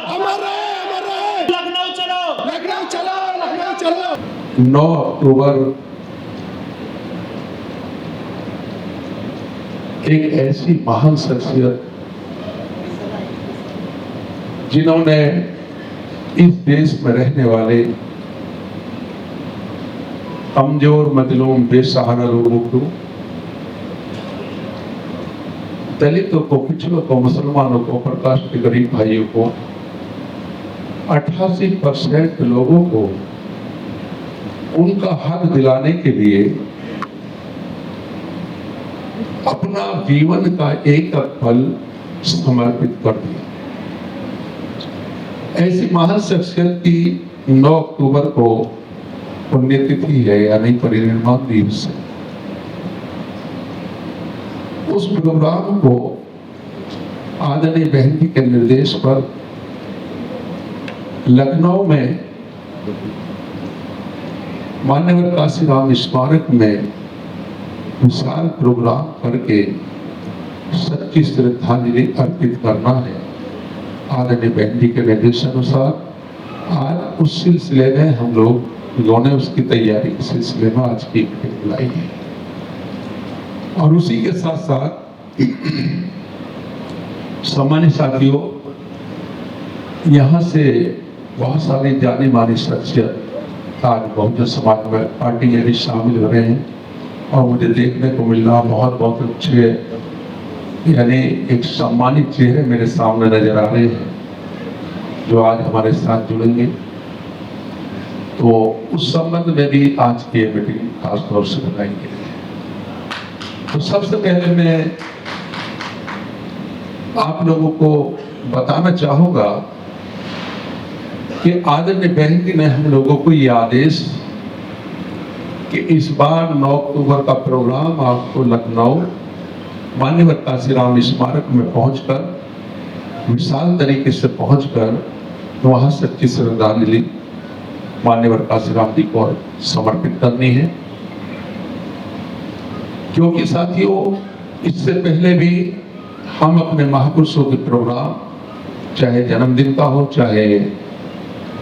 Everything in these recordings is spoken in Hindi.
अमर रहे, अमर रहे। लखनऊ चलो, लखनऊ चलो, लखनऊ चलो। 9 अक्टूबर एक ऐसी महान शख्सियत जिन्होंने इस देश में रहने वाले कमजोर, मजलूम, बेसहारा लोगों को, दलितों को, पिछड़ों को, मुसलमानों को, प्रकाश के गरीब भाइयों को, 88% लोगों को उनका हक दिलाने के लिए अपना जीवन का एक पल समर्पित कर दिया। ऐसी महान शख्सियत की 9 अक्टूबर को पुण्यतिथि है, यानी परिनिर्वाण दिवस है। उस प्रोग्राम को आदरणीय बहन जी के निर्देश पर लखनऊ में मान्यवर काशीराम स्मारक में विशाल प्रोग्राम करके सच्ची श्रद्धांजलि अर्पित करना है। आदरणीय बहन जी के निर्देशानुसार आज उस सिलसिले में हम लोगों ने उसकी तैयारी के सिलसिले में आज की मीटिंग बुलाई है। और उसी के साथ साथ सामान्य साथियों, यहाँ से बहुत सारी जानी मानी शख्सियत आज बहुजन समाज में पार्टी में भी शामिल हो रहे हैं और मुझे देखने को मिल रहा बहुत बहुत अच्छे, यानी एक सम्मानित चेहरे मेरे सामने नजर आ रहे हैं जो आज हमारे साथ जुड़ेंगे। तो उस संबंध में भी आज की मीटिंग खास तौर से बुलाएंगे। तो सबसे पहले मैं आप लोगों को बताना चाहूंगा कि आदरणीय बहन जी ने हम लोगों को ये आदेश कि इस बार 9 अक्टूबर का प्रोग्राम आपको लखनऊ मान्यवर काशीराम स्मारक में पहुंचकर विशाल तरीके से पहुंचकर वहां सच्ची श्रद्धांजलि मान्यवर काशीराम जी को समर्पित करनी है। क्योंकि साथियों, इससे पहले भी हम अपने महापुरुषों के प्रोग्राम, चाहे जन्मदिन का हो, चाहे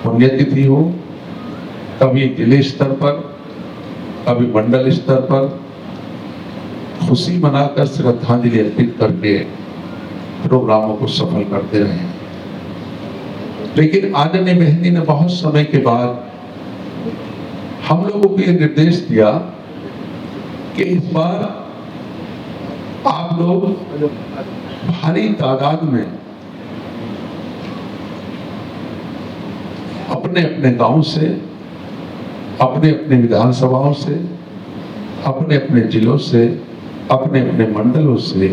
पुण्यतिथि हो, कभी जिले स्तर पर, कभी मंडल स्तर पर खुशी मनाकर श्रद्धांजलि अर्पित करके प्रोग्रामों को सफल करते रहे। लेकिन आदरणीय बहन जी ने बहुत समय के बाद हम लोगों को यह निर्देश दिया कि इस बार आप लोग भारी तादाद में अपने अपने गांव से, अपने अपने विधानसभाओं से, अपने अपने जिलों से, अपने अपने मंडलों से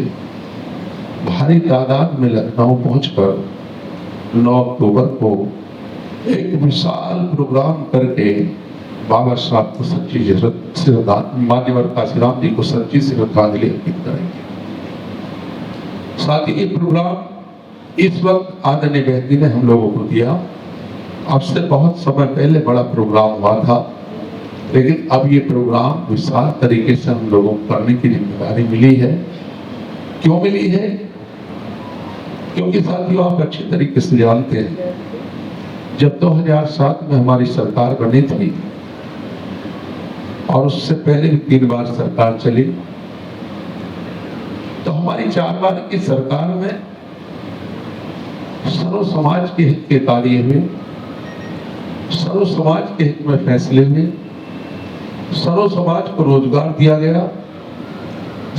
भारी तादाद में लखनऊ पहुंचकर 9 अक्टूबर को एक विशाल प्रोग्राम करके बाबा साहब को सच्ची श्रद्धांजलि, मान्यवर काशीराम जी को सच्ची श्रद्धांजलि अर्पित करेंगे। साथ ही ये प्रोग्राम इस वक्त आदरणीय बहन जी ने हम लोगों को दिया। अब से बहुत समय पहले बड़ा प्रोग्राम हुआ था, लेकिन अब ये प्रोग्राम विशाल तरीके से हम लोगों को करने की जिम्मेदारी मिली है। क्यों मिली है? क्योंकि साथियों, आप अच्छी तरीके से जानते हैं, जब 2007 में हमारी सरकार बनी थी और उससे पहले भी 3 बार सरकार चली, तो हमारी 4 बार की सरकार में सर्व समाज के हित के कार्य हुए, सर्व समाज के हित में फैसले हुए, सर्व समाज को रोजगार दिया गया,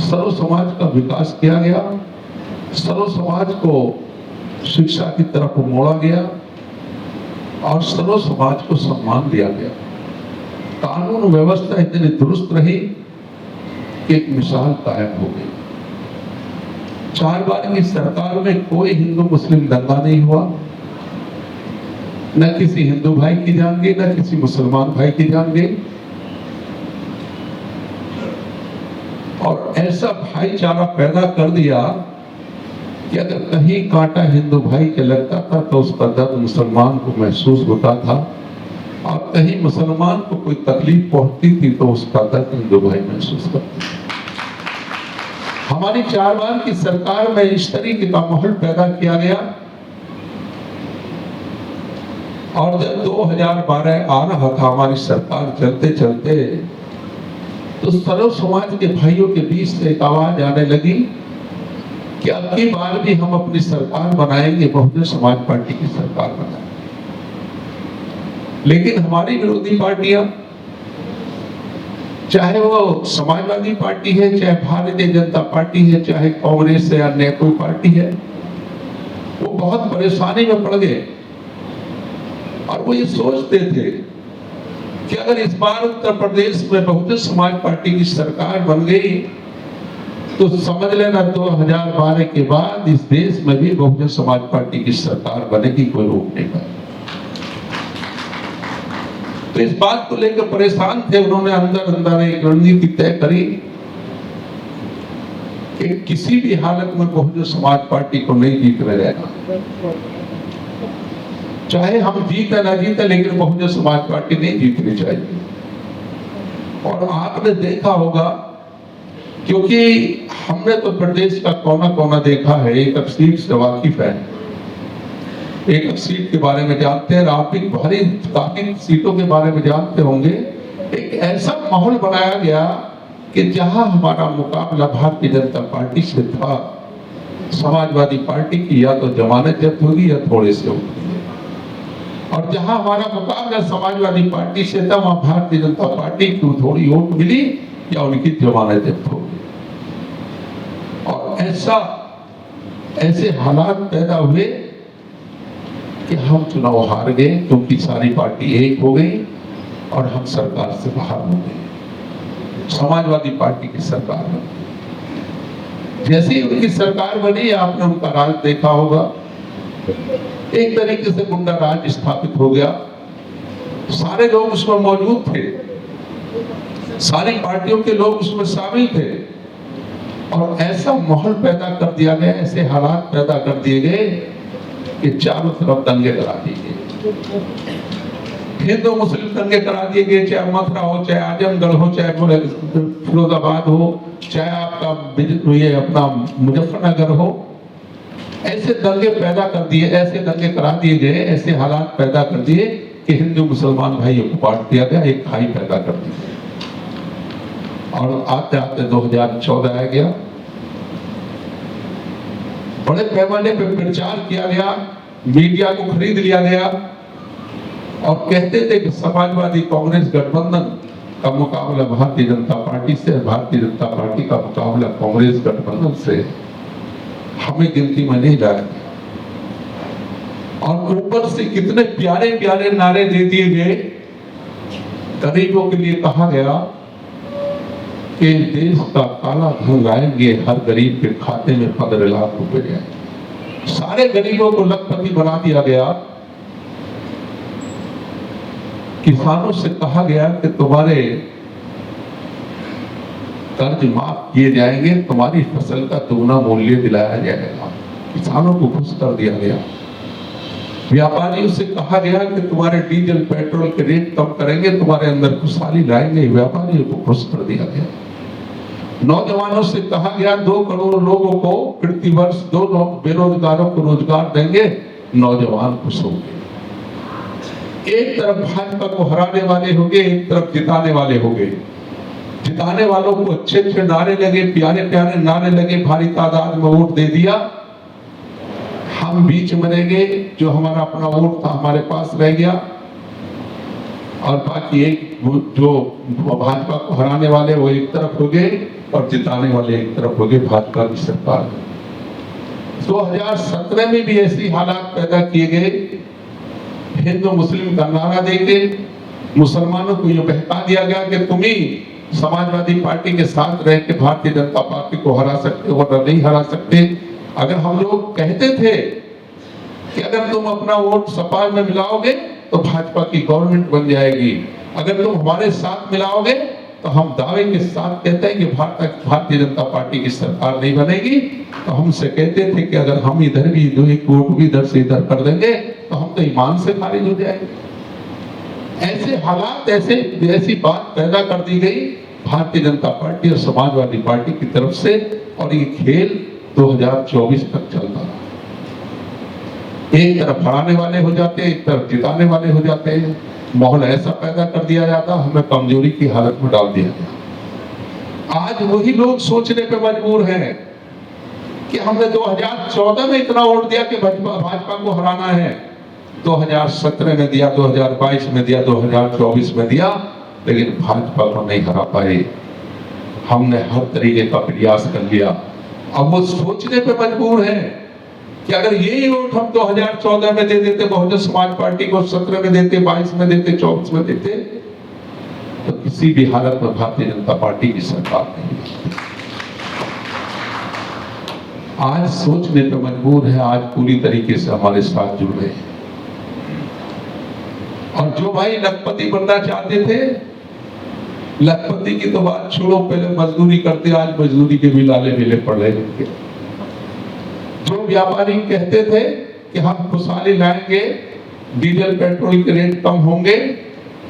सर्व समाज का विकास किया गया, सर्व समाज को शिक्षा की तरफ मोड़ा गया और सर्व समाज को सम्मान दिया गया। कानून व्यवस्था इतनी दुरुस्त रही कि एक मिसाल कायम हो गई। 4 बार की सरकार में कोई हिंदू मुस्लिम दंगा नहीं हुआ, न किसी हिंदू भाई की जान गई, न किसी मुसलमान भाई की जान गई। और ऐसा भाईचारा पैदा कर दिया कि अगर कहीं कांटा हिंदू भाई के लगता था तो उसका दर्द मुसलमान को महसूस होता था, और कहीं मुसलमान को कोई तकलीफ पहुंचती थी तो उसका दर्द हिंदू भाई महसूस करते थे। हमारी 4 बार की सरकार में इस तरीके का माहौल पैदा किया गया और जब 2012 आ रहा था हमारी सरकार चलते चलते, तो सर्व समाज के भाइयों के बीच से एक आवाज आने लगी कि अब की बार भी हम अपनी सरकार बनाएंगे, बहुजन समाज पार्टी की सरकार बनाएंगे। लेकिन हमारी विरोधी पार्टियां, चाहे वो समाजवादी पार्टी है, चाहे भारतीय जनता पार्टी है, चाहे कांग्रेस है, अन्य कोई पार्टी है, वो बहुत परेशानी में पड़ गए। और वो ये सोचते थे कि अगर इस बार उत्तर प्रदेश में बहुजन समाज पार्टी की सरकार बन गई तो समझ लेना 2012 के बाद इस देश में भी बहुजन समाज पार्टी की सरकार बनेगी, कोई रोक नहीं पाएगा। तो इस बात को लेकर परेशान थे। उन्होंने अंदर अंदर एक रणनीति तय करी कि किसी भी हालत में बहुजन समाज पार्टी को नहीं जीतने देना, चाहे हम जीते ना जीते, लेकिन बहुजन समाज पार्टी नहीं जीतनी चाहिए। और आपने देखा होगा, क्योंकि हमने तो प्रदेश का कोना कोना देखा है, एक सीट से वाकिफ है, एक सीट के बारे में जानते हैं, आप भी भारी काफी सीटों के बारे में जानते होंगे। एक ऐसा माहौल बनाया गया कि जहां हमारा मुकाबला भारतीय जनता पार्टी से था, समाजवादी पार्टी की या तो जमानत जब्त होगी या थोड़े से होगी, और जहां हमारा मुकाबला समाजवादी पार्टी से था, वहां भारतीय जनता पार्टी को थोड़ी वोट मिली या उनकी जमानत जब्त होगी। और ऐसे हालात पैदा हुए कि हम चुनाव हार गए, क्योंकि सारी पार्टी एक हो गई और हम सरकार से बाहर हो गए। समाजवादी पार्टी की सरकार बनी। जैसे ही उनकी सरकार बनी, आपने उनका राज देखा होगा, एक तरीके से गुंडा राज स्थापित हो गया। सारे लोग उसमें मौजूद थे, सारी पार्टियों के लोग उसमें शामिल थे, और ऐसा माहौल पैदा कर दिया गया, ऐसे हालात पैदा कर दिए गए कि चारों तरफ दंगे करा दिए गए। हिंदू मुस्लिम दंगे करा दिए गए, चाहे मथुरा हो, चाहे आजमगढ़ हो, चाहे फिरोजाबाद हो, चाहे आपका ये अपना मुजफ्फरनगर हो, ऐसे दंगे पैदा कर दिए, ऐसे दंगे करा दिए गए, ऐसे हालात पैदा कर दिए कि हिंदू मुसलमान भाइयों को बांट दिया गया, एक खाई पैदा कर दी। और आते आते 2014 आ गया, बड़े पैमाने पर प्रचार किया गया, मीडिया को खरीद लिया गया, और कहते थे कि समाजवादी कांग्रेस गठबंधन का मुकाबला भारतीय जनता पार्टी से, भारतीय जनता पार्टी का मुकाबला कांग्रेस गठबंधन से, हमें गिनती में नहीं लाया। और ऊपर से कितने प्यारे प्यारे नारे दे दिए गए। गरीबों के लिए कहा गया कि देश का काला धन लाएंगे, हर गरीब के खाते में 15 लाख रुपए जाएंगे। सारे गरीबों को लखपति बना दिया गया। किसानों से कहा गया कि तुम्हारे कर्ज माफ किए जाएंगे, तुम्हारी फसल का दुगना मूल्य दिलाया जाएगा। किसानों को खुश कर दिया गया। व्यापारियों से कहा गया कि तुम्हारे डीजल पेट्रोल के रेट कम करेंगे, तुम्हारे अंदर खुशहाली लाएंगे। व्यापारियों को खुश कर दिया गया। नौजवानों से कहा गया 2 करोड़ लोगों को प्रति वर्ष 2 बेरोजगारों को रोजगार देंगे, नौजवान खुश होंगे। एक तरफ भाजपा को हराने वाले होंगे, एक तरफ जिताने वाले होंगे। जिताने वालों को अच्छे अच्छे नारे लगे, प्यारे प्यारे नारे लगे, भारी तादाद में वोट दे दिया। हम बीच में रह गए, जो हमारा अपना वोट था हमारे पास रह गया, और बाकी एक जो भाजपा को हराने वाले वो एक तरफ हो गए और जिताने वाले एक तरफ हो गए, भाजपा की सरकार। 2017 में भी ऐसी हालात पैदा किए गए। हिंदू मुस्लिम का नारा देके मुसलमानों को यह बहका दिया गया कि तुम ही समाजवादी पार्टी के साथ रह के भारतीय जनता पार्टी को हरा सकते हो, वरना नहीं हरा सकते। अगर हम लोग कहते थे कि अगर तुम अपना वोट सपा में मिलाओगे तो भाजपा की गवर्नमेंट बन जाएगी, अगर तुम हमारे साथ मिलाओगे तो हम दावे के साथ कहते हैं कि भारतीय जनता पार्टी की सरकार नहीं बनेगी। तो हमसे कहते थे कि अगर हम इधर भी जो एक वोट भी इधर से इधर कर देंगे तो हम तो ईमान से खारिज हो जाएंगे। ऐसे हालात, ऐसी बात पैदा कर दी गई भारतीय जनता पार्टी और समाजवादी पार्टी की तरफ से, और ये खेल 2024 तक चलता रहा। एक तरफ हराने वाले हो जाते, एक तरफ जिताने वाले हो जाते हैं। माहौल ऐसा पैदा कर दिया जाता, हमें कमजोरी की हालत में डाल दिया गया। आज वही लोग सोचने पे मजबूर हैं कि हमने 2014 में इतना वोट दिया कि भाजपा को हराना है, 2017 में दिया, 2022 में दिया, 2024 में दिया, लेकिन भाजपा को नहीं हरा पाए। हमने हर तरीके का प्रयास कर लिया। अब वो सोचने पे मजबूर है कि अगर यही वोट हम 2014 में दे देते बहुजन समाज पार्टी को, 17 में देते, 22 में देते, 24 में देते, तो किसी भी हालत में भारतीय जनता पार्टी की सरकार नहीं। आज सोचने पे मजबूर है, आज पूरी तरीके से हमारे साथ जुड़ गए। और जो भाई लखपति बनना चाहते थे, लखपति की तो बात छोड़ो, पहले मजदूरी करते, आज मजदूरी के भी लाले मिले पड़ रहे हैं। जो व्यापारी कहते थे कि हम खुशहाली लाएंगे, डीजल पेट्रोल के रेट कम होंगे,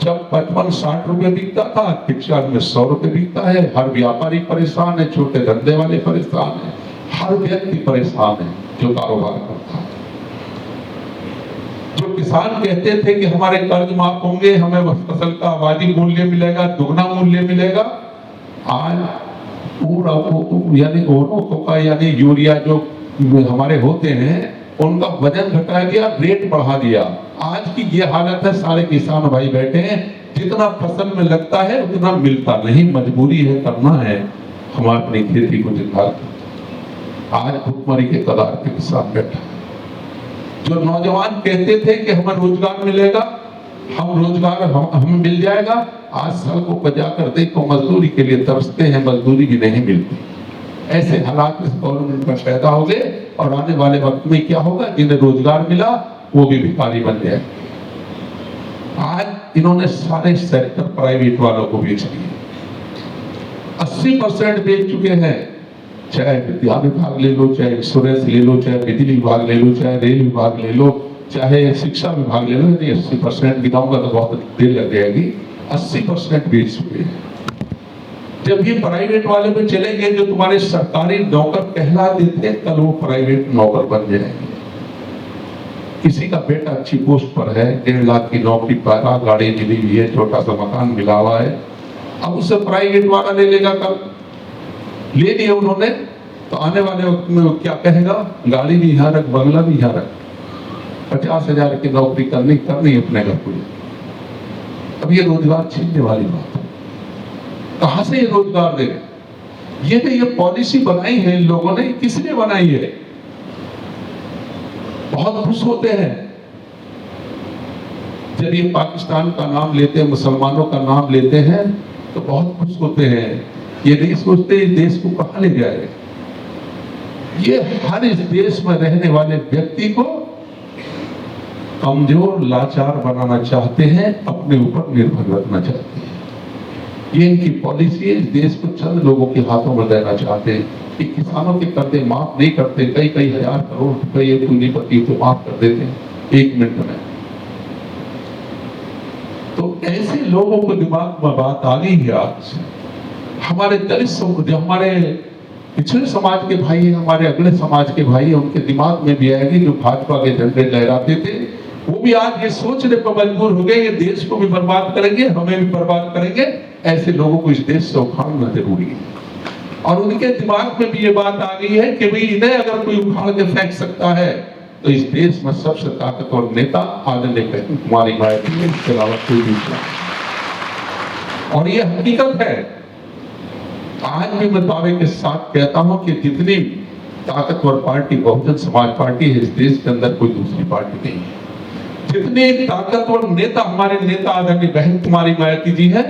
जब 55-60 रुपए बिकता था, रिक्शा में 100 रुपए बिकता है। हर व्यापारी परेशान है, छोटे धंधे वाले परेशान है, हर व्यक्ति परेशान है जो कारोबार करता है। जो किसान कहते थे कि हमारे कर्ज माफ होंगे, हमें फसल का वाजिब मूल्य मिलेगा, दुगना मूल्य मिलेगा, आज पूरा यानी का यानी यूरिया जो हमारे होते हैं उनका वजन घटा दिया, रेट बढ़ा दिया। आज की ये हालत है, सारे किसान भाई बैठे हैं, जितना फसल में लगता है उतना मिलता नहीं, मजबूरी है, करना है, हम अपनी खेती को जिंदा। आज भुखमरी के कगार पे किसान बैठा है। जो नौजवान कहते थे कि हमें रोजगार मिलेगा, हम रोजगार हमें मिल जाएगा, आज सड़कों पर जाकर देखो मजदूरी के लिए तरसते हैं, मजदूरी भी नहीं मिलती। ऐसे हालात इस गवर्नमेंट में पैदा हो गए और आने वाले वक्त में क्या होगा, जिन्हें रोजगार मिला वो भी भिखारी बन जाए। आज इन्होंने सारे सेक्टर प्राइवेट वालों को बेच दिए, 80% बेच चुके हैं। चाहे विद्या विभाग ले लो, चाहे इंश्योरेंस ले लो, चाहे बिजली विभाग ले लो, चाहे रेल विभाग ले लो, चाहे शिक्षा विभाग ले लो। 80% गिनाऊंगा तो बहुत देर लग जाएगी। 80% बेच चुके हैं। जब ये प्राइवेट वाले पे चलेंगे, जो तुम्हारे सरकारी नौकर कहलाते थे, कल वो प्राइवेट नौकर बन जाएंगे। किसी का बेटा अच्छी पोस्ट पर है, 1.5 लाख की नौकरी पाया, गाड़ी मिली हुई है, छोटा सा मकान मिला हुआ है, अब उसे प्राइवेट वाला ले लेगा। कल ले लिया उन्होंने, तो आने वाले वक्त में वो क्या कहेगा, गाड़ी भी यहाँ रख, बंगला भी यहाँ रख, 50,000 की नौकरी करनी अपने घर को। अब ये रोजगार छीनने वाली बात है। कहां से ये रोजगार दे? ये पॉलिसी बनाई है इन लोगों ने, किसने बनाई है? बहुत खुश होते हैं जब ये पाकिस्तान का नाम लेते हैं, मुसलमानों का नाम लेते हैं, तो बहुत खुश होते हैं। ये नहीं सोचते इस देश को कहां ले जाए। ये हर इस देश में रहने वाले व्यक्ति को कमजोर, लाचार बनाना चाहते हैं, अपने ऊपर निर्भर रखना चाहते हैं। ये इनकी पॉलिसी है। इस देश को चंद लोगों के हाथों में देना चाहते हैं कि किसानों के कर्जे माफ नहीं करते, कई हजार करोड़ रुपए पूंजीपति को माफ कर देते हैं 1 मिनट में। तो ऐसे लोगों को दिमाग में बात आ गई है। आज हमारे दलित जो हमारे पिछड़े समाज के भाई हैं, हमारे अगले समाज के भाई हैं, उनके दिमाग में भी आएगी, जो भाजपा के झंडे लहराते थे, वो भी आज ये सोचने पर मजबूर हो गए, ये देश को भी बर्बाद करेंगे, हमें भी बर्बाद करेंगे। ऐसे लोगों को इस देश से उखाड़ना जरूरी है। और उनके दिमाग में भी ये बात आ गई है कि भाई इन्हें अगर कोई उखाड़ के फेंक सकता है, तो इस देश में सबसे ताकतवर नेता आदरणीय बहन कुमारी मायावती है, इसके अलावा कोई दूसरा। और ये हकीकत है। आज भी मैं दावे के साथ कहता हूं कि जितनी ताकतवर पार्टी बहुजन समाज पार्टी है, इस देश के अंदर कोई दूसरी पार्टी नहीं है। जितने ताकतवर नेता हमारे नेता आदरणीय बहन कुमारी मायावती जी है,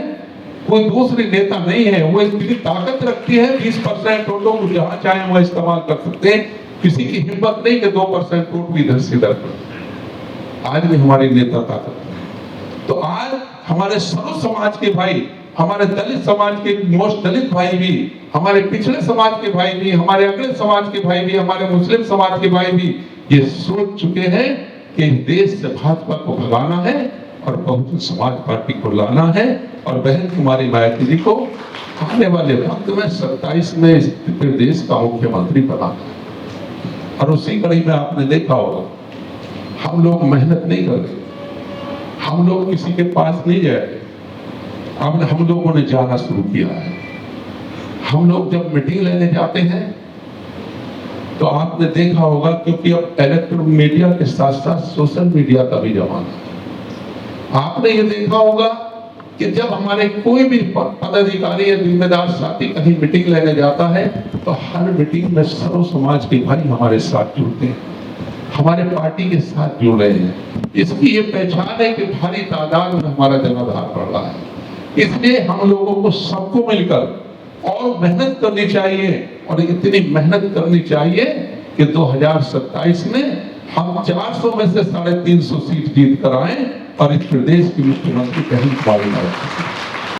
कोई दूसरी नेता नहीं है। वो इतनी ताकत रखती है, 20% वोटों को जहां चाहे वहां इस्तेमाल कर सकते हैं। किसी की हिम्मत नहीं कि 2% वोट भी इधर से इधर कर। आज भी हमारे नेता ताकत। तो आज हमारे सर्व समाज के भाई, हमारे दलित समाज के मोस्ट दलित भाई भी, हमारे पिछड़े समाज के भाई भी, हमारे अगले समाज के भाई भी, हमारे मुस्लिम समाज के भाई भी ये सोच चुके हैं कि इस देश से भाजपा को भगाना है और बहुजन समाज पार्टी को लाना है और बहन कुमारी मायावती जी को आने वाले वक्त में 27 में इस प्रदेश का मुख्यमंत्री बनाना है। और उसी कड़ी में आपने देखा होगा हम लोग मेहनत नहीं करते, हम लोग किसी के पास नहीं जाए। अब हम लोगों ने जाना शुरू किया है। हम लोग जब मीटिंग लेने जाते हैं तो आपने देखा होगा, क्योंकि अब इलेक्ट्रॉनिक मीडिया के साथ साथ सोशल मीडिया का भी जमाना है। आपने ये देखा होगा कि जब हमारे कोई भी पदाधिकारी या जिम्मेदार साथी कहीं मीटिंग लेने जाता है तो हर मीटिंग में सर्व समाज के भाई हमारे साथ जुड़ते हैं, हमारे पार्टी के साथ जुड़ रहे हैं। इसकी ये पहचान है कि भारी तादाद में हमारा जनाधार बढ़ रहा है। इसलिए हम लोगों को सबको मिलकर और मेहनत करनी चाहिए, और इतनी मेहनत करनी चाहिए कि 2027 में हम 400 में से 350 सीट जीत कर आए और इस प्रदेश के मुख्यमंत्री कहीं पारी न रखें।